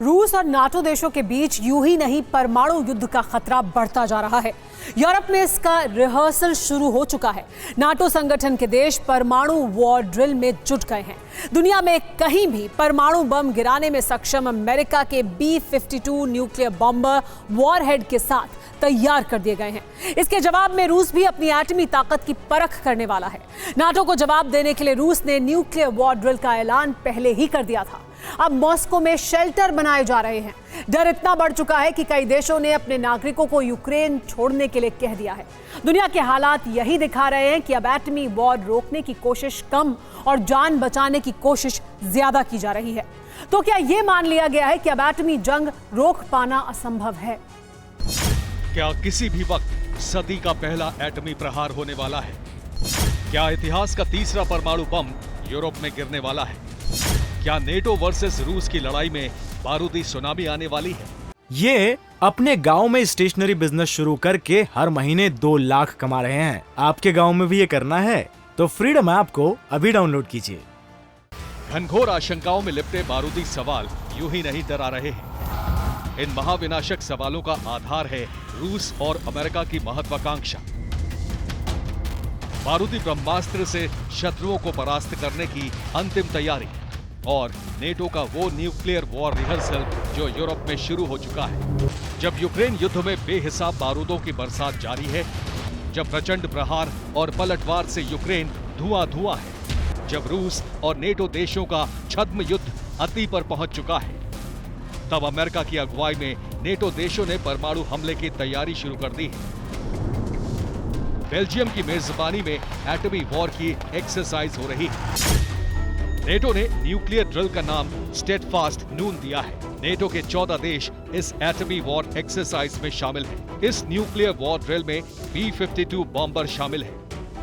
रूस और नाटो देशों के बीच यूं ही नहीं परमाणु युद्ध का खतरा बढ़ता जा रहा है। यूरोप में इसका रिहर्सल शुरू हो चुका है। नाटो संगठन के देश परमाणु वॉर ड्रिल में जुट गए हैं। दुनिया में कहीं भी परमाणु बम गिराने में सक्षम अमेरिका के B-52 न्यूक्लियर बॉम्बर वॉरहेड के साथ तैयार कर दिए गए हैं। इसके जवाब में रूस भी अपनी एटमी ताकत की परख करने वाला है। नाटो को जवाब देने के लिए रूस ने न्यूक्लियर वॉर ड्रिल का ऐलान पहले ही कर दिया था। अब मॉस्को में शेल्टर बनाए जा रहे हैं। डर इतना बढ़ चुका है कि कई देशों ने अपने नागरिकों को यूक्रेन छोड़ने के लिए कह दिया है। दुनिया के हालात यही दिखा रहे हैं कि अब एटमी वॉर रोकने की कोशिश कम और जान बचाने की कोशिश ज्यादा की जा रही है। तो क्या यह मान लिया गया है कि अब एटमी जंग रोक पाना असंभव है? क्या किसी भी वक्त सदी का पहला एटमी प्रहार होने वाला है? क्या इतिहास का तीसरा परमाणु बम यूरोप में गिरने वाला है? क्या नेटो वर्सेस रूस की लड़ाई में बारूदी सुनामी आने वाली है? ये अपने गांव में स्टेशनरी बिजनेस शुरू करके हर महीने 2 लाख कमा रहे हैं। आपके गांव में भी ये करना है तो फ्रीडम ऐप को अभी डाउनलोड कीजिए। घनघोर आशंकाओं में लिपटे बारूदी सवाल यूं ही नहीं डरा रहे हैं। इन महाविनाशक सवालों का आधार है रूस और अमेरिका की महत्वाकांक्षा। बारूदी ब्रह्मास्त्र से शत्रुओं को परास्त करने की अंतिम तैयारी और नेटो का वो न्यूक्लियर वॉर रिहर्सल जो यूरोप में शुरू हो चुका है। जब यूक्रेन युद्ध में बेहिसाब बारूदों की बरसात जारी है, जब प्रचंड प्रहार और पलटवार से यूक्रेन धुआं है, जब रूस और नेटो देशों का छद्म युद्ध अति पर पहुंच चुका है, तब अमेरिका की अगुवाई में नेटो देशों ने परमाणु हमले की तैयारी शुरू कर दी है। बेल्जियम की मेजबानी में एटमी वॉर की एक्सरसाइज हो रही है। नेटो ने न्यूक्लियर ड्रिल का नाम स्टेडफास्ट नून दिया है। नेटो के 14 देश इस एटमी वॉर एक्सरसाइज में शामिल हैं। इस न्यूक्लियर वॉर ड्रिल में B-52 बॉम्बर शामिल है।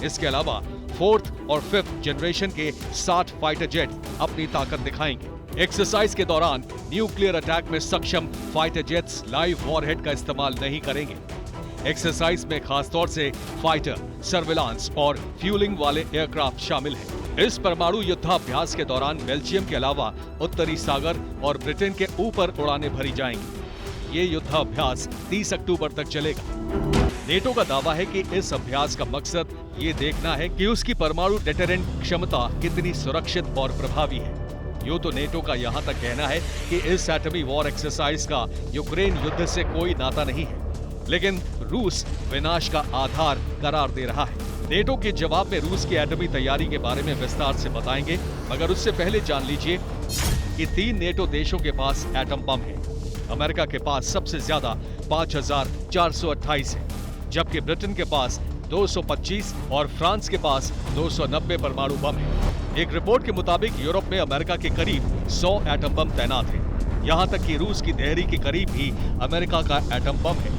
इसके अलावा 4th और 5th जनरेशन के 60 फाइटर जेट अपनी ताकत दिखाएंगे। एक्सरसाइज के दौरान न्यूक्लियर अटैक में सक्षम फाइटर जेट्स लाइव वॉरहेड का इस्तेमाल नहीं करेंगे। एक्सरसाइज में खासतौर से फाइटर, सर्विलांस और फ्यूलिंग वाले एयरक्राफ्ट शामिल हैं। इस परमाणु युद्धाभ्यास के दौरान बेल्जियम के अलावा उत्तरी सागर और ब्रिटेन के ऊपर उड़ानें भरी जाएंगी। ये युद्धाभ्यास 30 अक्टूबर तक चलेगा। नेटो का दावा है कि इस अभ्यास का मकसद ये देखना है कि उसकी परमाणु डेटरेंट क्षमता कितनी सुरक्षित और प्रभावी है। यूं तो नेटो का यहाँ तक कहना है कि इस एटमी वॉर एक्सरसाइज का यूक्रेन युद्ध से कोई नाता नहीं है, लेकिन रूस विनाश का आधार करार दे रहा है। नेटो के जवाब में रूस की एटमी तैयारी के बारे में विस्तार से बताएंगे, मगर उससे पहले जान लीजिए कि 3 नेटो देशों के पास एटम बम है। अमेरिका के पास सबसे ज्यादा 5428 है, जबकि ब्रिटेन के पास 225 और फ्रांस के पास 290 परमाणु बम है। एक रिपोर्ट के मुताबिक यूरोप में अमेरिका के करीब 100 एटम बम तैनात है। यहाँ तक कि रूस की देहरी के करीब ही अमेरिका का एटम बम है।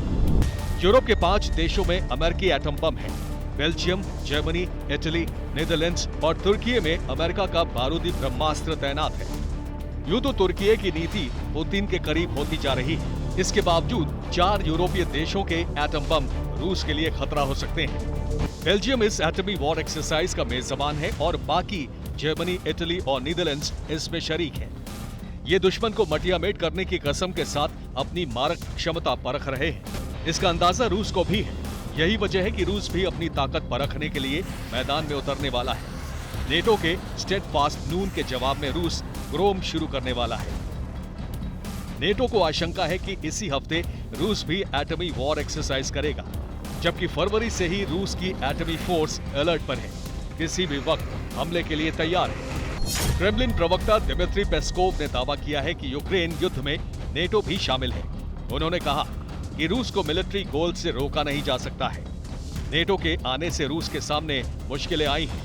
यूरोप के 5 देशों में अमेरिकी एटम बम है। बेल्जियम, जर्मनी, इटली, नीदरलैंड्स और तुर्की में अमेरिका का बारूदी ब्रह्मास्त्र तैनात है। यूं तो तुर्की की नीति पुतिन के करीब होती जा रही है। इसके बावजूद 4 यूरोपीय देशों के एटम बम रूस के लिए खतरा हो सकते हैं। बेल्जियम इस एटमी वॉर एक्सरसाइज का मेजबान है और बाकी जर्मनी, इटली और नीदरलैंड्स इसमें शरीक हैं। ये दुश्मन को मटियामेट करने की कसम के साथ अपनी मारक क्षमता परख रहे हैं। इसका अंदाजा रूस को भी है। यही वजह है कि रूस भी अपनी ताकत परखने के लिए मैदान में उतरने वाला है। नेटो के स्टेडफास्ट नून के जवाब में रूस ग्रोम शुरू करने वाला है। नेटो को आशंका है कि इसी हफ्ते रूस भी एटमी वॉर एक्सरसाइज करेगा, जबकि फरवरी से ही रूस की एटमी फोर्स अलर्ट पर है, किसी भी वक्त हमले के लिए तैयार है। क्रेमलिन प्रवक्ता दिमित्री पेस्कोव ने दावा किया है कि यूक्रेन युद्ध में नेटो भी शामिल है। उन्होंने कहा कि रूस को मिलिट्री गोल से रोका नहीं जा सकता है। नेटो के आने से रूस के सामने मुश्किलें आई हैं,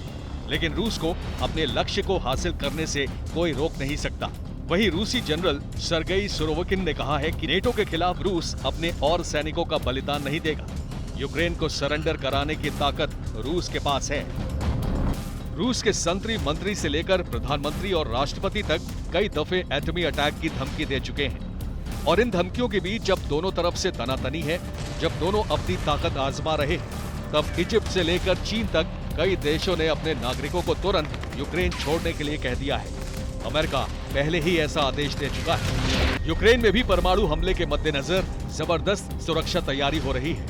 लेकिन रूस को अपने लक्ष्य को हासिल करने से कोई रोक नहीं सकता। वहीं रूसी जनरल सर्गेई सुरोविकिन ने कहा है कि नेटो के खिलाफ रूस अपने और सैनिकों का बलिदान नहीं देगा। यूक्रेन को सरेंडर कराने की ताकत रूस के पास है। रूस के संतरी मंत्री से लेकर प्रधानमंत्री और राष्ट्रपति तक कई दफे एटमी अटैक की धमकी दे चुके हैं। और इन धमकियों के बीच जब दोनों तरफ से तनातनी है, जब दोनों अपनी ताकत आजमा रहे हैं, तब इजिप्ट से लेकर चीन तक कई देशों ने अपने नागरिकों को तुरंत यूक्रेन छोड़ने के लिए कह दिया है। अमेरिका पहले ही ऐसा आदेश दे चुका है। यूक्रेन में भी परमाणु हमले के मद्देनजर जबरदस्त सुरक्षा तैयारी हो रही है।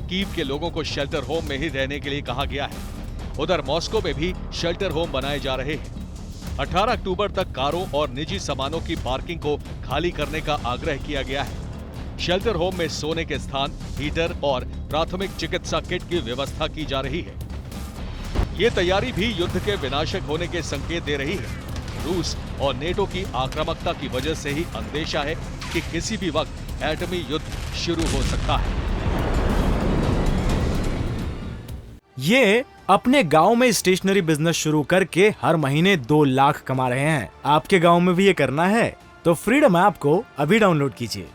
कीव के लोगों को शेल्टर होम में ही रहने के लिए कहा गया है। उधर मॉस्को में भी शेल्टर होम बनाए जा रहे हैं। 18 अक्टूबर तक कारों और निजी सामानों की पार्किंग को खाली करने का आग्रह किया गया है। शेल्टर होम में सोने के स्थान, हीटर और प्राथमिक चिकित्सा किट की व्यवस्था की जा रही है। ये तैयारी भी युद्ध के विनाशक होने के संकेत दे रही है। रूस और नेटो की आक्रामकता की वजह से ही अंदेशा है कि किसी भी वक्त एटमी युद्ध शुरू हो सकता है। ये अपने गांव में स्टेशनरी बिजनेस शुरू करके हर महीने 2 लाख कमा रहे हैं। आपके गांव में भी ये करना है तो फ्रीडम ऐप को अभी डाउनलोड कीजिए।